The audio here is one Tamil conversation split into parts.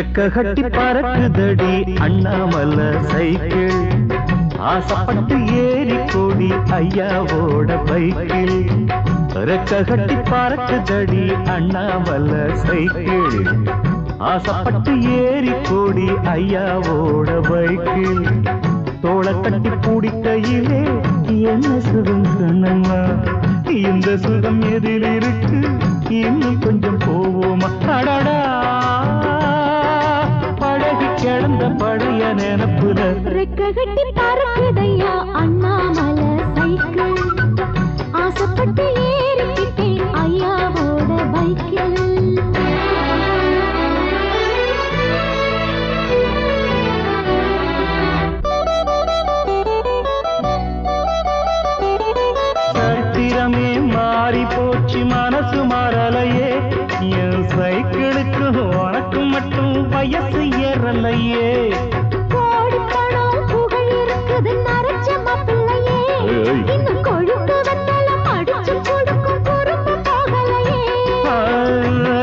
ரெக்க கட்டி பறக்குதடி அண்ணாமலை சைக்கிள் ஆசைப்பட்டு ஏறி கூடி ஐயாவோட பைக்கில் ரெக்க கட்டி பறக்குதடி அண்ணாமலை சைக்கிள் ஆசைப்பட்டு ஏறி கூடி ஐயாவோட பைக்கில் தோளை கட்டி பிடிக்கையிலே என்ன சுகம் கண்ணம்மா இந்த சுகம் எதில் இருக்கு இன்னும் கொஞ்சம் போவோமா அடடா பழகி கிடந்த பழைய நினப்புல ரெக்க கட்டி பறக்குதையா அண்ணாமலை சைக்கிள் ஆசைப்பட்டு ஏறிக்கிட்டேன் ஐயாவோட பைக்கில் சரித்திரமே மாறி போச்சு மனசு மாறலையே என் சைக்கிளுக்கு உனக்கு மட்டும் வயசு ஏறலையே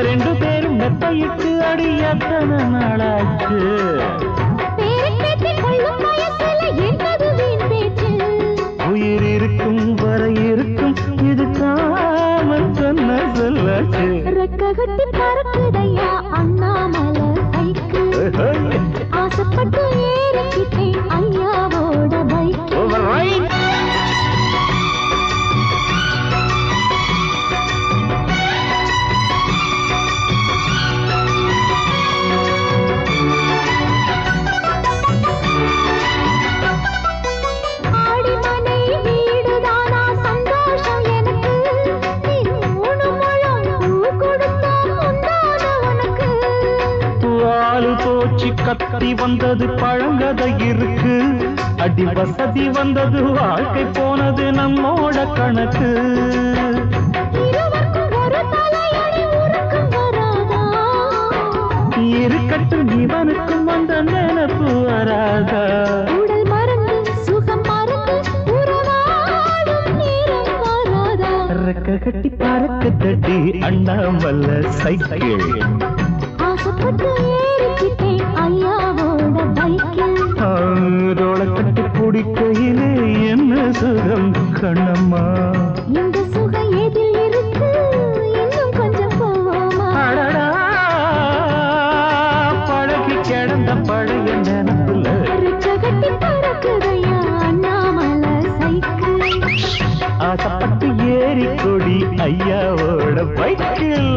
ரெண்டு பேரும் மெத்தையிட்டு அடியத்தன நாளாச்சு உயிர் இருக்கும் வரை இருக்கும் இது காமல் சொன்ன சொல்லாச்சு ரெக்க கட்டி பறக்குதையா அண்ணாமலை சைக்கிள் ஆசைப்பட்டு ஏறிக்கிட்டேன் ஐயாவோட பைக்கில் கத்தி வந்தது பழங்கதை இருக்கு அடி வசதி வந்தது வாழ்க்கை போனது நம்மோட கணக்கு இருக்கட்டும் இவனுக்கும் வந்த நினைப்பு வராதா உடல் மறந்து சுகம் மறந்து உறவாடும் நேரம் வராதா ரெக்க கட்டி பறக்க தட்டி அண்ணாமலை சைக்கிள் ஆசைப்பட்டு ஏறிக்கிட்டேன் ஐயாவோட பைக்கில் தோளை கட்டி பிடிக்கையிலே என்ன சுகம் கண்ணம்மா இந்த சுகம் எதில் இருக்கு இன்னும் கொஞ்சம் போவோமா பழகி கிடந்த பழைய நினைப்புல ரெக்க கட்டி பறக்குதையா அண்ணாமலை சைக்கிள் ஆசைப்பட்டு ஏறி கொடி ஐயாவோட பைக்கில்